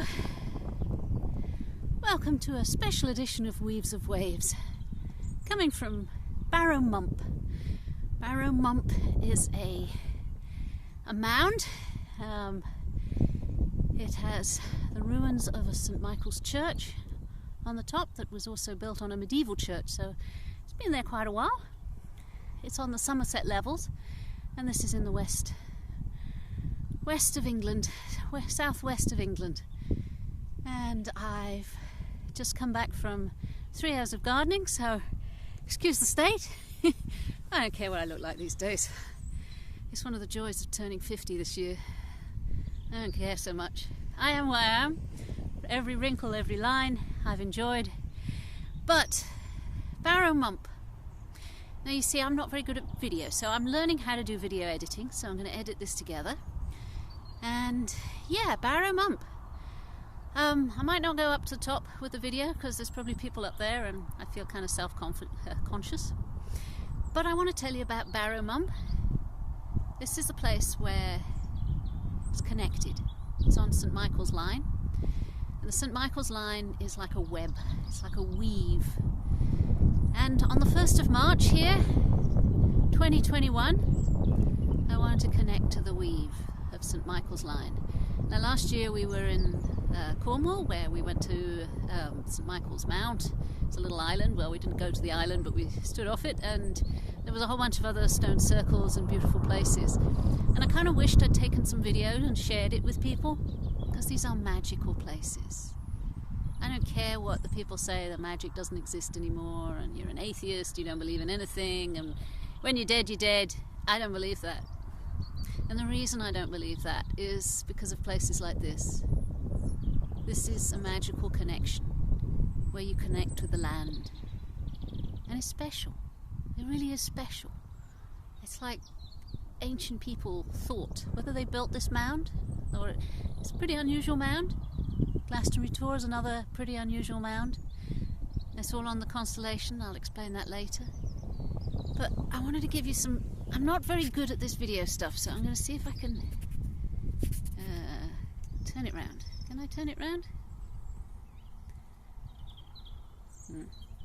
Hello! Welcome to a special edition of Weaves of Waves, coming from Barrow Mump. Barrow Mump is a mound. It has the ruins of a St Michael's church on the top that was also built on a medieval church, so it's been there quite a while. It's on the Somerset Levels, and this is in the west of England, southwest of England. And I've just come back from 3 hours of gardening, so excuse the state. I don't care what I look like these days. It's one of the joys of turning 50 this year. I don't care so much. I am what I am. Every wrinkle, every line I've enjoyed. But Barrow Mump. Now you see, I'm not very good at video, so I'm learning how to do video editing, so I'm going to edit this together. And yeah, Barrow Mump. I might not go up to the top with the video because there's probably people up there and I feel kind of self-conscious. But I want to tell you about Barrow Mump. This is a place where it's connected. It's on St Michael's Line. And the St Michael's Line is like a web. It's like a weave. And on the 1st of March here, 2021, I wanted to connect to the weave of St Michael's Line. Now last year we were in Cornwall, where we went to St Michael's Mount. It's a little island. Well, we didn't go to the island, but we stood off it, and there was a whole bunch of other stone circles and beautiful places. And I kind of wished I'd taken some video and shared it with people, because these are magical places. I don't care what the people say, that magic doesn't exist anymore, and you're an atheist, you don't believe in anything, and when you're dead, you're dead. I don't believe that. And the reason I don't believe that is because of places like this. This is a magical connection where you connect with the land. And it's special. It really is special. It's like ancient people thought, whether they built this mound, or it's a pretty unusual mound. Glastonbury Tor is another pretty unusual mound. It's all on the constellation, I'll explain that later. But I wanted to give you some... I'm not very good at this video stuff, so I'm going to see if I can turn it round. Can I turn it round?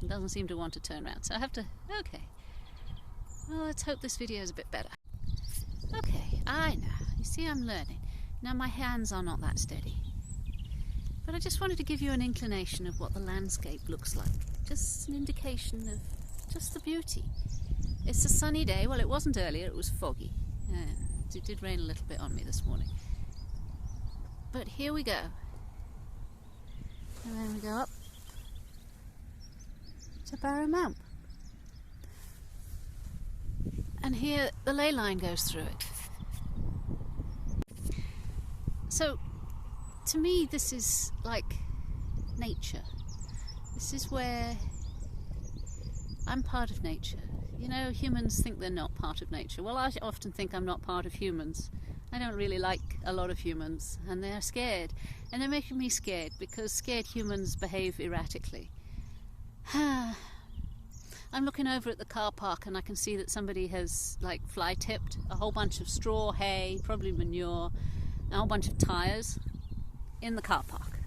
It doesn't seem to want to turn round, so I have to... Okay. Well, let's hope this video is a bit better. Okay, I know. You see, I'm learning. Now, my hands are not that steady. But I just wanted to give you an inclination of what the landscape looks like. Just an indication of just the beauty. It's a sunny day. Well, it wasn't earlier, it was foggy. It did rain a little bit on me this morning. But here we go. And then we go up to Barrow Mump. And here the ley line goes through it. So, to me, this is like nature. This is where I'm part of nature. You know, humans think they're not part of nature. Well, I often think I'm not part of humans. I don't really like a lot of humans, and they're scared. And they're making me scared, because scared humans behave erratically. I'm looking over at the car park and I can see that somebody has, like, fly-tipped a whole bunch of straw, hay, probably manure, a whole bunch of tyres in the car park.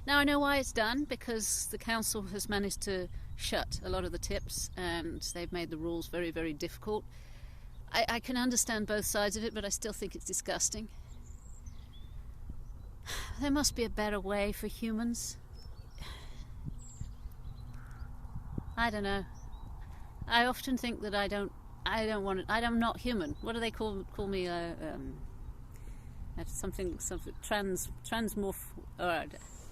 Now I know why it's done, because the council has managed to shut a lot of the tips and they've made the rules very, very difficult. I can understand both sides of it, but I still think it's disgusting. There must be a better way for humans. I don't know. I often think that I'm not human. What do they call me? Something transmorph, or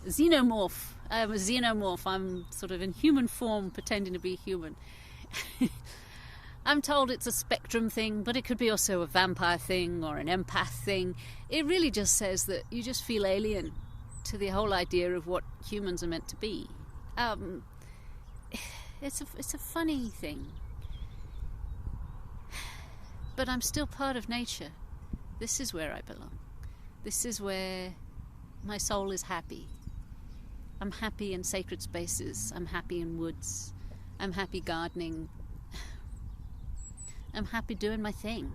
xenomorph. I'm a xenomorph. I'm sort of in human form, pretending to be human. I'm told it's a spectrum thing, but it could be also a vampire thing or an empath thing. It really just says that you just feel alien to the whole idea of what humans are meant to be. It's a funny thing. But I'm still part of nature. This is where I belong. This is where my soul is happy. I'm happy in sacred spaces. I'm happy in woods. I'm happy gardening. I'm happy doing my thing.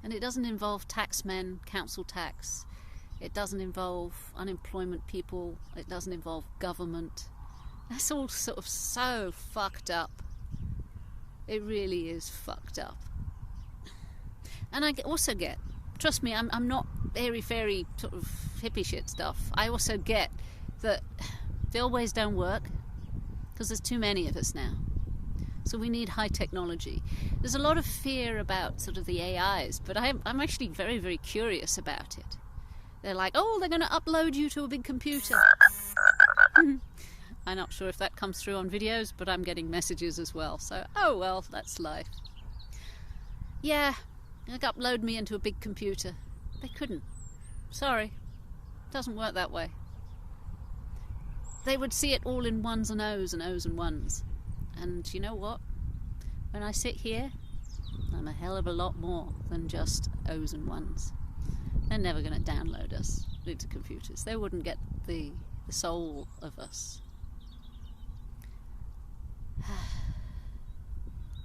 And it doesn't involve taxmen, council tax. It doesn't involve unemployment people. It doesn't involve government. That's all sort of so fucked up. It really is fucked up. And I also get, trust me, I'm not airy-fairy sort of hippie shit stuff. I also get that the old ways don't work because there's too many of us now. So we need high technology. There's a lot of fear about sort of the AIs, but I'm actually very, very curious about it. They're like, oh, they're going to upload you to a big computer. I'm not sure if that comes through on videos, but I'm getting messages as well. So, oh well, that's life. Yeah, they'll upload me into a big computer. They couldn't. Sorry. Doesn't work that way. They would see it all in ones and O's and ones. And you know what? When I sit here, I'm a hell of a lot more than just O's and ones. They're never going to download us into computers. They wouldn't get the soul of us.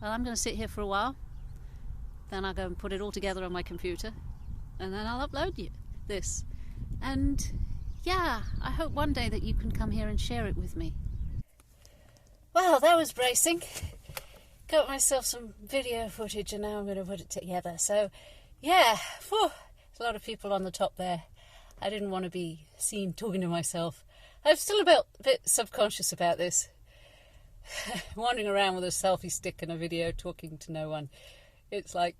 Well, I'm going to sit here for a while. Then I'll go and put it all together on my computer. And then I'll upload you this. And yeah, I hope one day that you can come here and share it with me. Well, that was bracing. Got myself some video footage and now I'm going to put it together. So, yeah, there's a lot of people on the top there. I didn't want to be seen talking to myself. I'm still a bit subconscious about this. Wandering around with a selfie stick and a video talking to no one. It's like,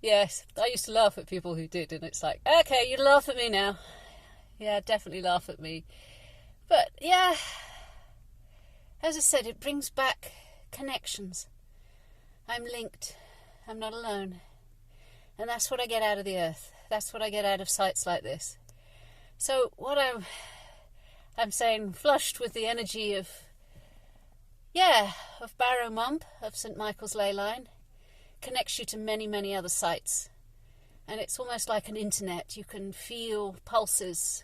yes, I used to laugh at people who did, and it's like, okay, you laugh at me now. Yeah, definitely laugh at me. But, yeah, as I said, it brings back connections. I'm linked. I'm not alone. And that's what I get out of the earth. That's what I get out of sites like this. So what I'm saying, flushed with the energy of Barrow Mump, of St. Michael's Ley Line, connects you to many, many other sites. And it's almost like an internet. You can feel pulses,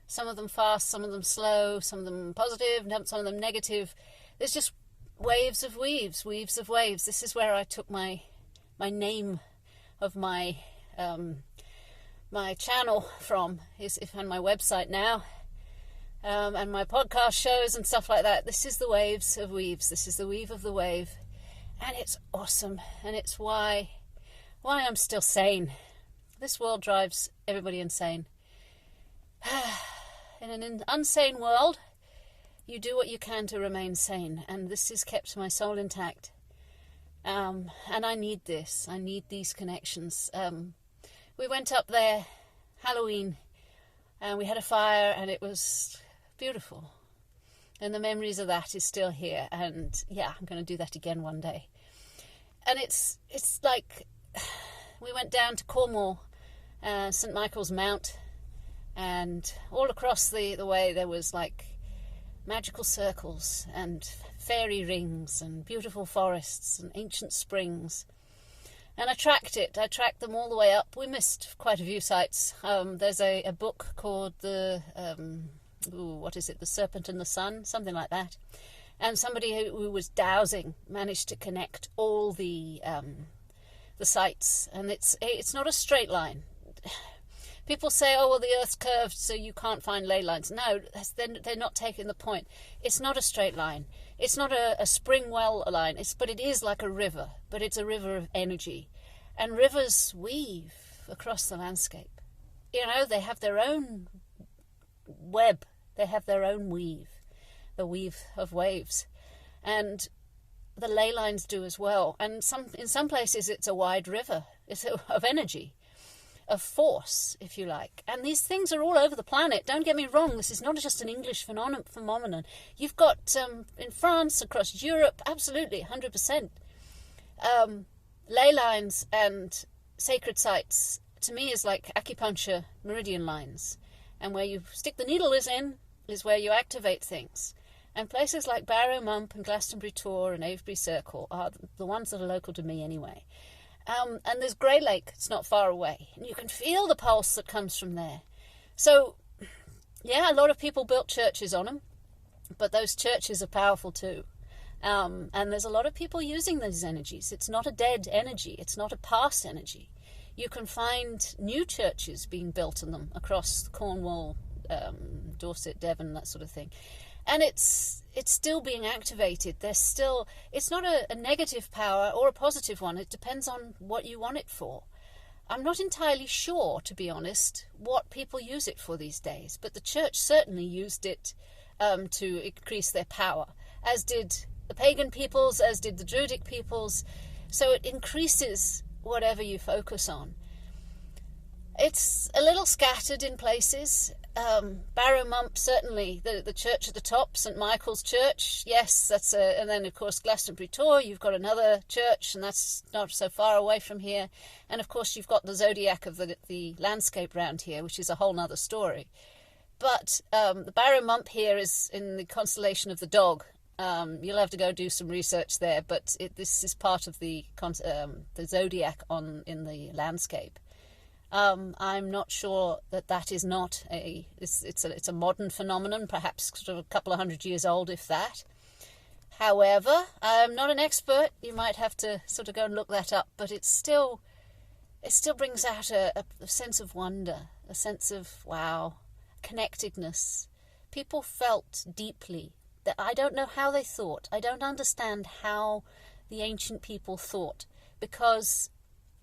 some of them fast, some of them slow, some of them positive, some of them negative. There's just waves of weaves of waves. This is where I took my name of my my channel from, and my website now, and my podcast shows and stuff like that. This is the waves of weaves. This is the weave of the wave. And it's awesome, and it's why I'm still sane. This world drives everybody insane. In an unsane world, you do what you can to remain sane, and this has kept my soul intact. And I need this. I need these connections. We went up there Halloween, and we had a fire, and it was beautiful. And the memories of that is still here, and yeah, I'm going to do that again one day. And it's like, we went down to Cornwall, St. Michael's Mount, and all across the way there was like magical circles and fairy rings and beautiful forests and ancient springs. And I tracked them all the way up. We missed quite a few sites. There's a book called The Serpent and the Sun, something like that. And somebody who was dowsing managed to connect all the sites. And it's not a straight line. People say, oh, well, the Earth's curved, so you can't find ley lines. No, they're not taking the point. It's not a straight line. It's not a spring well line, but it is like a river, but it's a river of energy. And rivers weave across the landscape. You know, they have their own web. They have their own weave, the weave of waves. And the ley lines do as well. And in some places it's a wide river of energy, of force, if you like. And these things are all over the planet. Don't get me wrong, this is not just an English phenomenon. You've got in France, across Europe, absolutely, 100%. Ley lines and sacred sites, to me, is like acupuncture meridian lines. And where you stick the needle is where you activate things. And places like Barrow Mump and Glastonbury Tor and Avebury Circle are the ones that are local to me anyway. And there's Grey Lake, it's not far away. And you can feel the pulse that comes from there. So, yeah, a lot of people built churches on them. But those churches are powerful too. And there's a lot of people using these energies. It's not a dead energy. It's not a past energy. You can find new churches being built on them across Cornwall, Dorset, Devon, that sort of thing. And it's still being activated. It's not a negative power or a positive one. It depends on what you want it for. I'm not entirely sure, to be honest, what people use it for these days, but the church certainly used it to increase their power, as did the pagan peoples, as did the Druidic peoples. So it increases whatever you focus on. It's a little scattered in places. Barrow Mump, certainly, the church at the top, St Michael's Church, yes, and then of course Glastonbury Tor, you've got another church, and that's not so far away from here. And of course you've got the zodiac of the landscape round here, which is a whole nother story. But the Barrow Mump here is in the constellation of the dog. You'll have to go do some research there, but this is part of the zodiac in the landscape. I'm not sure that is not it's a modern phenomenon, perhaps sort of a couple of 100 years old, if that. However, I'm not an expert. You might have to sort of go and look that up, but it still brings out a sense of wonder, a sense of wow, connectedness. People felt deeply that I don't know how they thought. I don't understand how the ancient people thought, because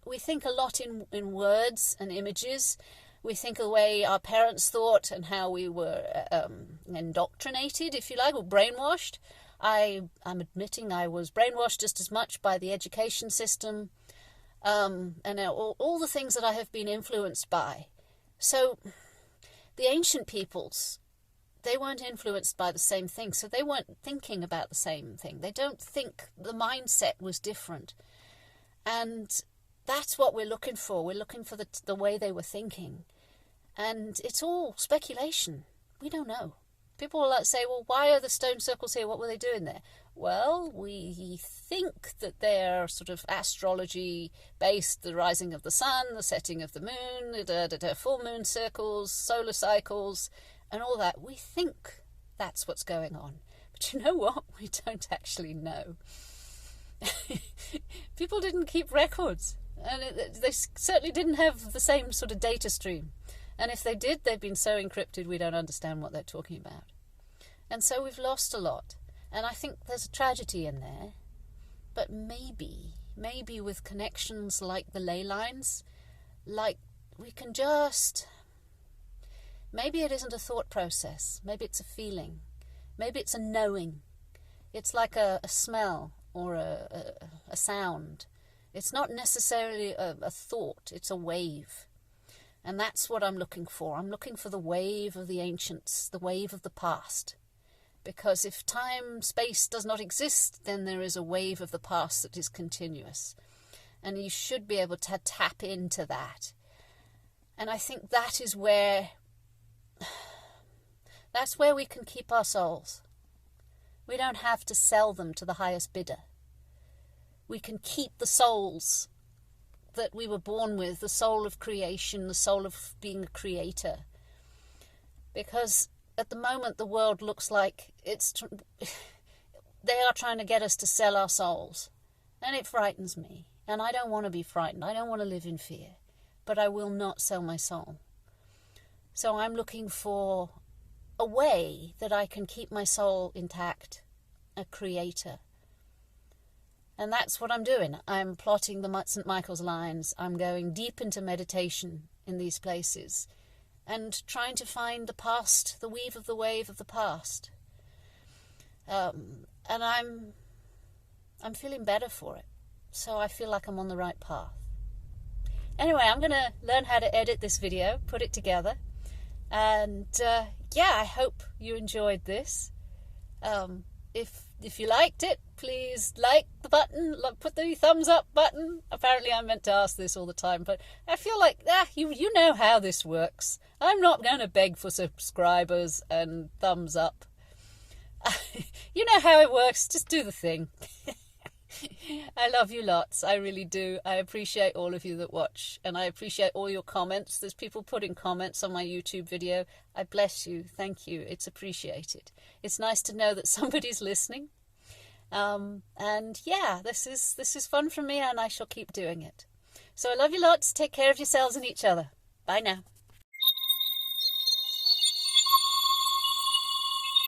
we think a lot in words and images. We think of the way our parents thought and how we were indoctrinated, if you like, or brainwashed. I'm admitting I was brainwashed just as much by the education system and all the things that I have been influenced by. So the ancient peoples, they weren't influenced by the same thing, so they weren't thinking about the same thing. They don't think the mindset was different. And that's what we're looking for. We're looking for the way they were thinking. And it's all speculation. We don't know. People will say, well, why are the stone circles here? What were they doing there? Well, we think that they're sort of astrology-based, the rising of the sun, the setting of the moon, full moon circles, solar cycles, and all that. We think that's what's going on. But you know what? We don't actually know. People didn't keep records. And they certainly didn't have the same sort of data stream. And if they did, they've been so encrypted we don't understand what they're talking about. And so we've lost a lot. And I think there's a tragedy in there. But maybe with connections like the ley lines, like we can just... Maybe it isn't a thought process. Maybe it's a feeling. Maybe it's a knowing. It's like a smell or a sound. It's not necessarily a thought, it's a wave. And that's what I'm looking for. I'm looking for the wave of the ancients, the wave of the past. Because if time, space does not exist, then there is a wave of the past that is continuous. And you should be able to tap into that. And I think that's where we can keep our souls. We don't have to sell them to the highest bidder. We can keep the souls that we were born with, the soul of creation, the soul of being a creator. Because at the moment the world looks like they are trying to get us to sell our souls. And it frightens me. And I don't want to be frightened. I don't want to live in fear. But I will not sell my soul. So I'm looking for a way that I can keep my soul intact, a creator. And that's what I'm doing. I'm plotting the St. Michael's lines. I'm going deep into meditation in these places and trying to find the past, the weave of the wave of the past. And I'm feeling better for it. So I feel like I'm on the right path. Anyway, I'm going to learn how to edit this video, put it together. And I hope you enjoyed this. If you liked it, please like the button, put the thumbs up button. Apparently I'm meant to ask this all the time, but I feel like, you know how this works. I'm not going to beg for subscribers and thumbs up. You know how it works, just do the thing. I love you lots, I really do. I appreciate all of you that watch, and I appreciate all your comments. There's people putting comments on my YouTube video. I bless you, thank you, it's appreciated. It's nice to know that somebody's listening. And yeah, this is fun for me, and I shall keep doing it. So I love you lots. Take care of yourselves and each other. Bye now.